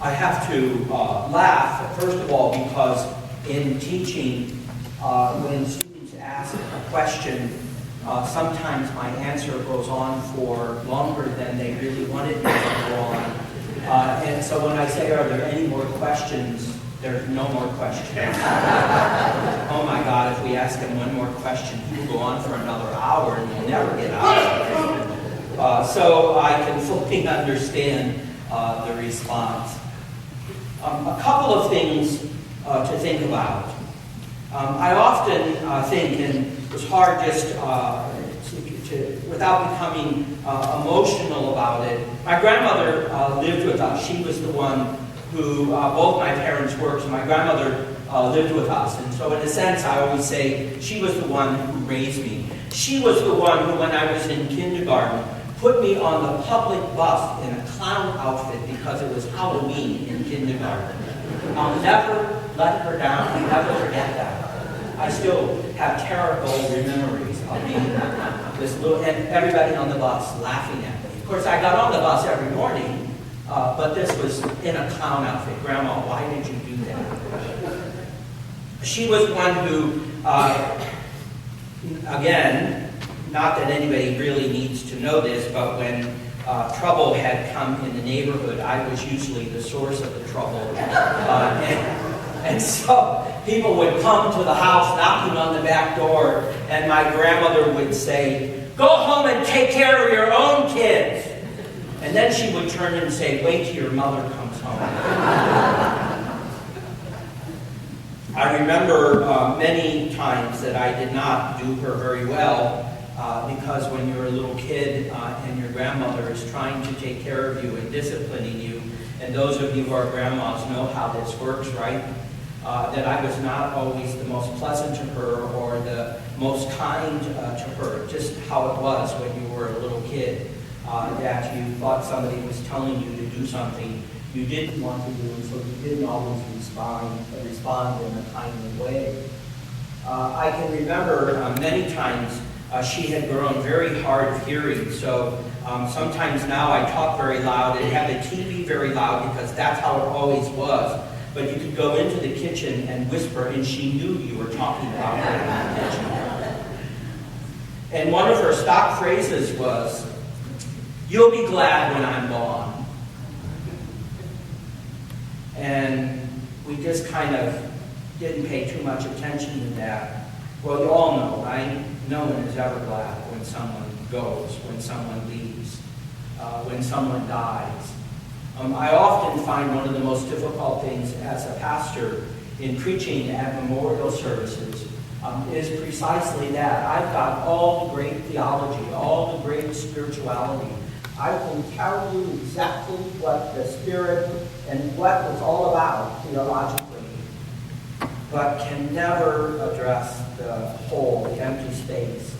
I have to laugh, first of all, because in teaching, when students ask a question, sometimes my answer goes on for longer than they really wanted me to go on. And so when I say, are there any more questions, there's no more questions. Oh my God, if we ask him one more question, he will go on for another hour and we'll never get out of it. So I can fully understand the response. A couple of things to think about. I often think, and it's hard just without becoming emotional about it. My grandmother lived with us. She was the one who, both my parents worked, so my grandmother lived with us. And so in a sense, I always say she was the one who raised me. She was the one who, when I was in kindergarten, put me on the public bus in a clown outfit because it was Halloween in kindergarten. I'll never let her down. I'll never forget that. I still have terrible memories of being this little, and everybody on the bus laughing at me. Of course, I got on the bus every morning, but this was in a clown outfit. Grandma, why did you do that? She was one who, again, not that anybody really needs to know this, but when trouble had come in the neighborhood, I was usually the source of the trouble. And so people would come to the house knocking on the back door, and my grandmother would say, "Go home and take care of your own kids." And then she would turn and say, "Wait till your mother comes home." I remember many times that I did not do her very well, because when you're a little kid and your grandmother is trying to take care of you and disciplining you, and those of you who are grandmas know how this works, right? That I was not always the most pleasant to her or the most kind to her, just how it was when you were a little kid, that you thought somebody was telling you to do something you didn't want to do, and so you didn't always respond in a kindly way. I can remember many times she had grown very hard of hearing, so sometimes now I talk very loud and have the TV very loud because that's how it always was. But you could go into the kitchen and whisper, and she knew you were talking about her in the kitchen. And one of her stock phrases was, "You'll be glad when I'm gone." And we just kind of didn't pay too much attention to that. Well, you all know, right? No one is ever glad when someone goes, when someone leaves, when someone dies. I often find one of the most difficult things as a pastor in preaching at memorial services is precisely that. I've got all the great theology, all the great spirituality. I can tell you exactly what the Spirit and what it's all about theologically, but can never address the hole, the empty space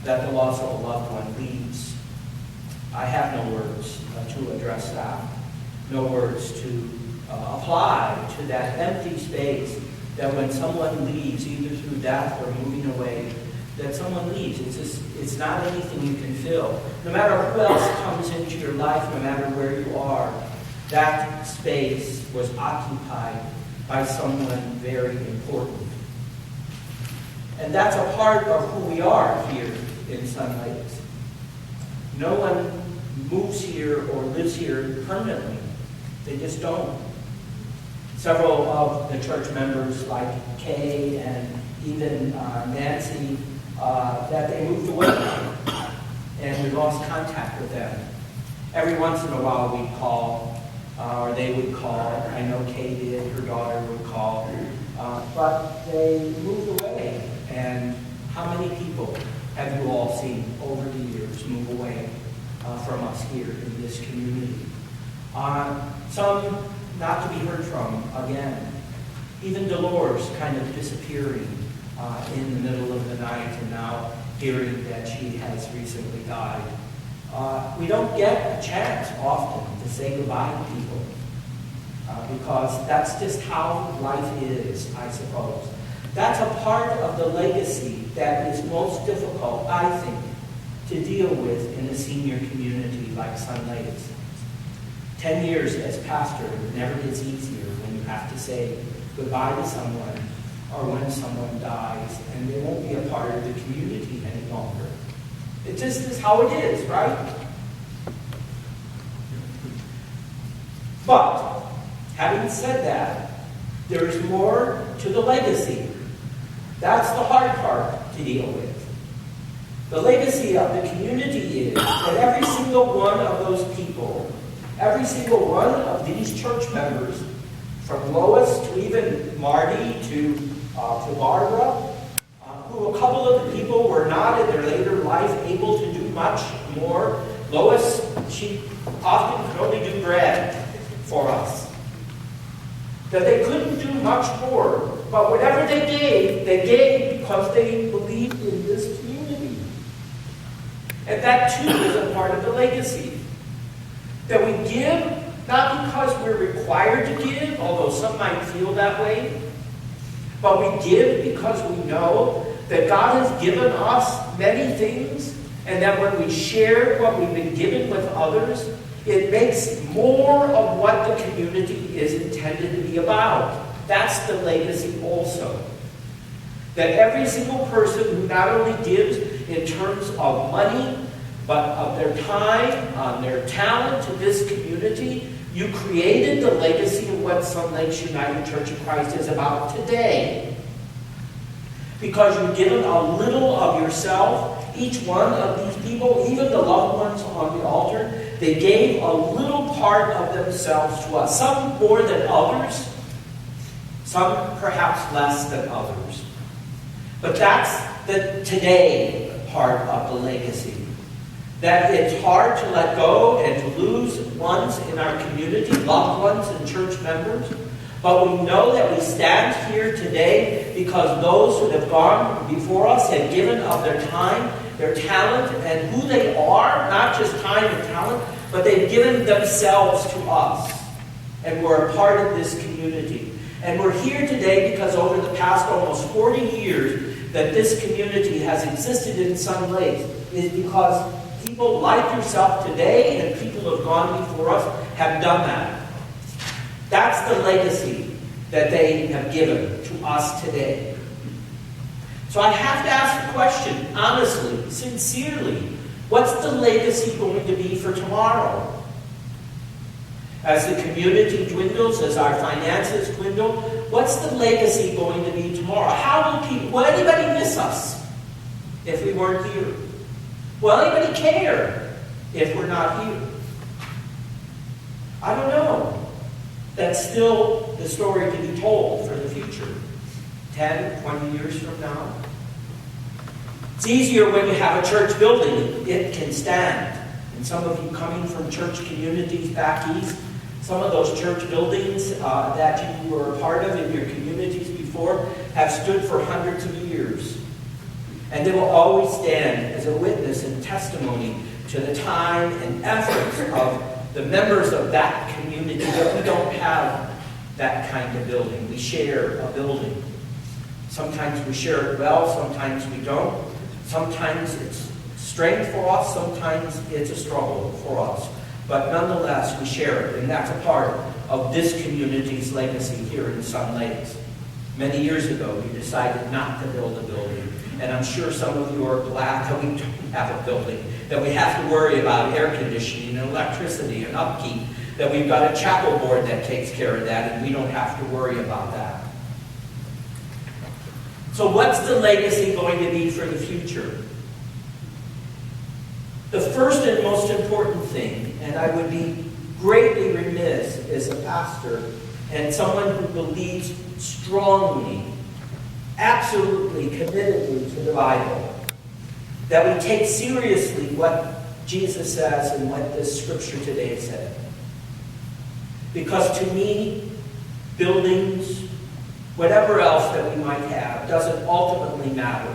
that the loss of a loved one leaves. I have no words to address that. No words to apply to that empty space that when someone leaves, either through death or moving away, that someone leaves. It's not anything you can fill. No matter who else comes into your life, no matter where you are, that space was occupied by someone very important. And that's a part of who we are here in SunLakes. No one moves here or lives here permanently. They just don't. Several of the church members, like Kay and even Nancy, that they moved away and we lost contact with them. Every once in a while we'd call, or they would call. I know Kay did, her daughter would call. But they moved away. And how many people have you all seen over the years move away from us here in this community? Some not to be heard from again. Even Dolores kind of disappearing in the middle of the night, and now hearing that she has recently died. We don't get a chance often to say goodbye to people because that's just how life is, I suppose. That's a part of the legacy that is most difficult, I think, to deal with in a senior community like SunLakes. 10 years as pastor, it never gets easier when you have to say goodbye to someone or when someone dies and they won't be a part of the community any longer. It just is how it is, right? But, having said that, there is more to the legacy. That's the hard part to deal with. The legacy of the community is that every single one of those people, every single one of these church members, from Lois to even Marty to Barbara, who a couple of the people were not in their later life able to do much more. Lois, she often could only do bread for us. That they couldn't do much more, but whatever they gave because they believed in this community. And that too is a part of the legacy. That we give not because we're required to give, although some might feel that way, but we give because we know that God has given us many things, and that when we share what we've been given with others, it makes more of what the community is intended to be about. That's the legacy also. That every single person who not only gives in terms of money, but of their time, their talent to this community, you created the legacy of what SunLakes United Church of Christ is about today. Because you've given a little of yourself. Each one of these people, even the loved ones on the altar, they gave a little part of themselves to us. Some more than others. Some perhaps less than others. But that's the today part of the legacy. That it's hard to let go and to lose ones in our community, loved ones and church members. But we know that we stand here today because those who have gone before us have given of their time, their talent, and who they are, not just time and talent, but they've given themselves to us. And we're a part of this community. And we're here today because over the past almost 40 years that this community has existed in SunLakes is because people like yourself today and people who have gone before us have done that. That's the legacy that they have given to us today. So I have to ask the question, honestly, sincerely, what's the legacy going to be for tomorrow? As the community dwindles, as our finances dwindle, what's the legacy going to be tomorrow? Will anybody miss us if we weren't here? Will anybody care if we're not here? I don't know. That's still the story to be told for the future. 10, 20 years from now. It's easier when you have a church building. It can stand. And some of you coming from church communities back east, some of those church buildings that you were a part of in your communities before have stood for hundreds of years. And they will always stand as a witness and testimony to the time and efforts of the members of that community. That we don't have that kind of building. We share a building. Sometimes we share it well, sometimes we don't. Sometimes it's strength for us, sometimes it's a struggle for us. But nonetheless, we share it, and that's a part of this community's legacy here in SunLakes. Many years ago, we decided not to build a building. And I'm sure some of you are glad that we don't have a building, that we have to worry about air conditioning and electricity and upkeep, that we've got a chapel board that takes care of that, and we don't have to worry about that. So what's the legacy going to be for the future? The first and most important thing, and I would be greatly remiss as a pastor and someone who believes strongly, absolutely, committedly to the Bible, that we take seriously what Jesus says and what this scripture today said. Because to me, buildings, whatever else that we might have, doesn't ultimately matter.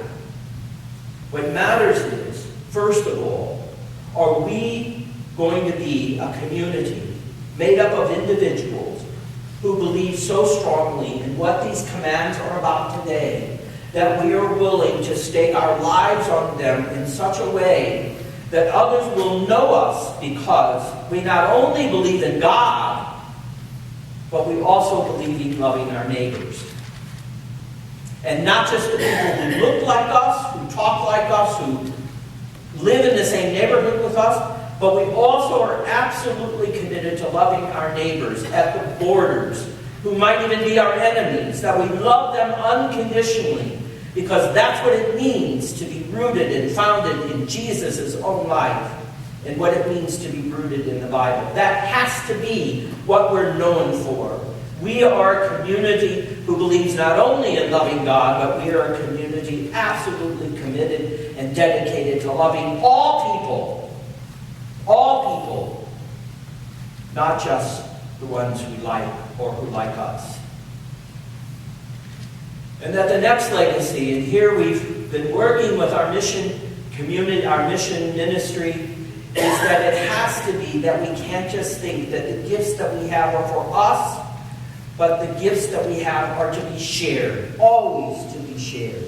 What matters is, first of all, are we going to be a community made up of individuals who believe so strongly in what these commands are about today that we are willing to stake our lives on them in such a way that others will know us because we not only believe in God, but we also believe in loving our neighbors. And not just the people who look like us, who talk like us, who live in the same neighborhood with us, but we also are absolutely committed to loving our neighbors at the borders, who might even be our enemies, that we love them unconditionally, because that's what it means to be rooted and founded in Jesus' own life, and what it means to be rooted in the Bible. That has to be what we're known for. We are a community who believes not only in loving God, but we are a community absolutely committed and dedicated to loving all people, not just the ones we like or who like us. And that the next legacy, and here we've been working with our mission community, our mission ministry, is that it has to be that we can't just think that the gifts that we have are for us, but the gifts that we have are to be shared, always to be shared.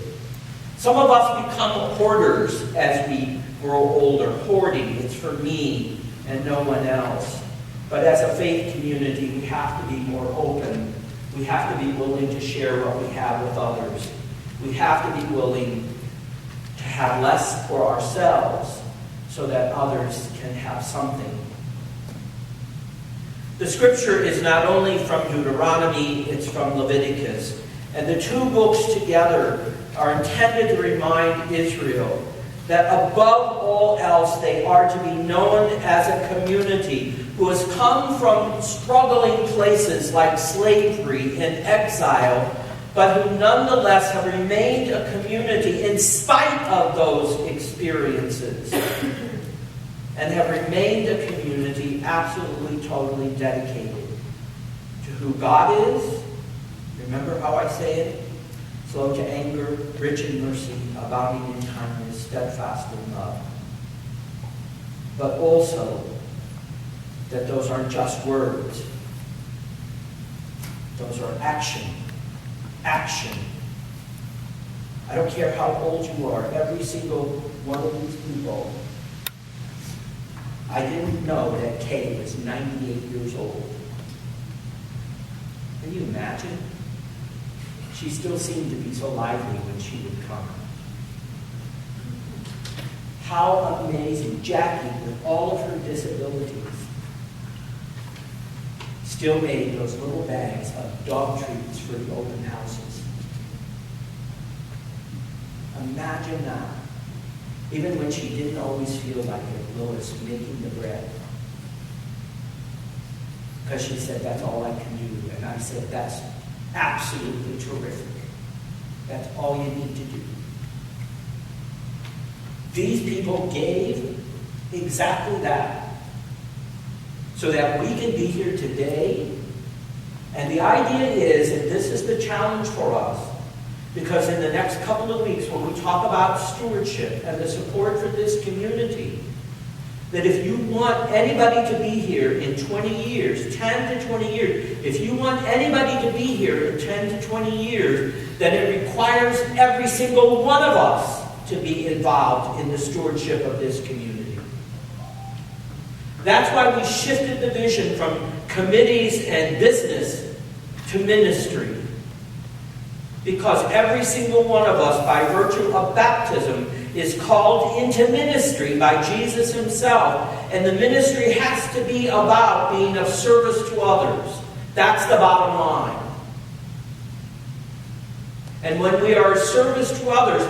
Some of us become hoarders as we grow older. Hoarding, it's for me and no one else. But as a faith community, we have to be more open. We have to be willing to share what we have with others. We have to be willing to have less for ourselves so that others can have something. The scripture is not only from Deuteronomy, it's from Leviticus. And the two books together are intended to remind Israel that above all else they are to be known as a community who has come from struggling places like slavery and exile, but who nonetheless have remained a community in spite of those experiences, and have remained a community absolutely, totally dedicated to who God is. Remember how I say it? Slow to anger, rich in mercy, abounding in kindness, steadfast in love. But also that those aren't just words. Those are action. Action. I don't care how old you are, every single one of these people. I didn't know that Kay was 98 years old. Can you imagine? She still seemed to be so lively when she would come. How amazing. Jackie, with all of her disabilities, still made those little bags of dog treats for the open houses. Imagine that. Even when she didn't always feel like it, Lois making the bread. Because she said, that's all I can do. And I said, that's absolutely terrific. That's all you need to do. These people gave exactly that, so that we can be here today. And the idea is, and this is the challenge for us, because in the next couple of weeks when we talk about stewardship and the support for this community, that if you want anybody to be here in 20 years, 10 to 20 years, if you want anybody to be here in 10 to 20 years, then it requires every single one of us to be involved in the stewardship of this community. That's why we shifted the vision from committees and business to ministry. Because every single one of us, by virtue of baptism, is called into ministry by Jesus himself. And the ministry has to be about being of service to others. That's the bottom line. And when we are of service to others,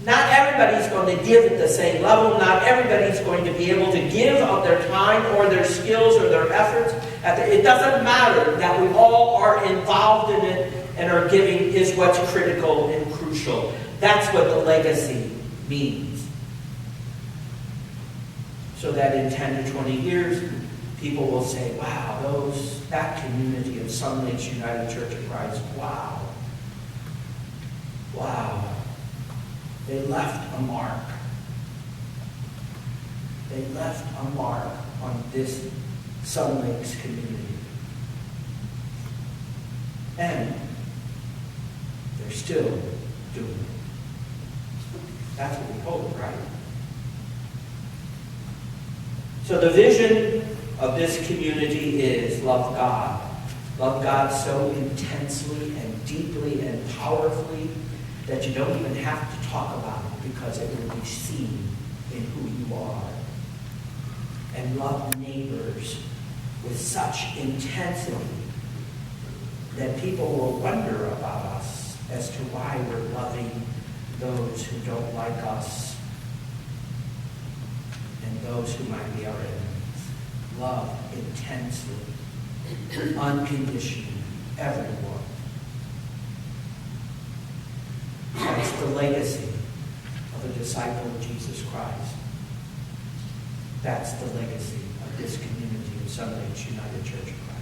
not everybody's going to give at the same level. Not everybody's going to be able to give of their time or their skills or their efforts. It doesn't matter that we all are involved in it, and our giving is what's critical and crucial. That's what the legacy means. So that in 10 to 20 years, people will say, wow, that community of SunLakes United Church of Christ, wow. Wow. They left a mark. They left a mark on this SunLakes community. And they're still doing it. That's what we hope, right? So the vision of this community is love God. Love God so intensely and deeply and powerfully that you don't even have to talk about it because it will be seen in who you are. And love neighbors with such intensity that people will wonder about us as to why we're loving those who don't like us and those who might be our enemies. Love intensely, unconditionally, everyone. That's the legacy of a disciple of Jesus Christ. That's the legacy of this community of SunLakes United Church of Christ.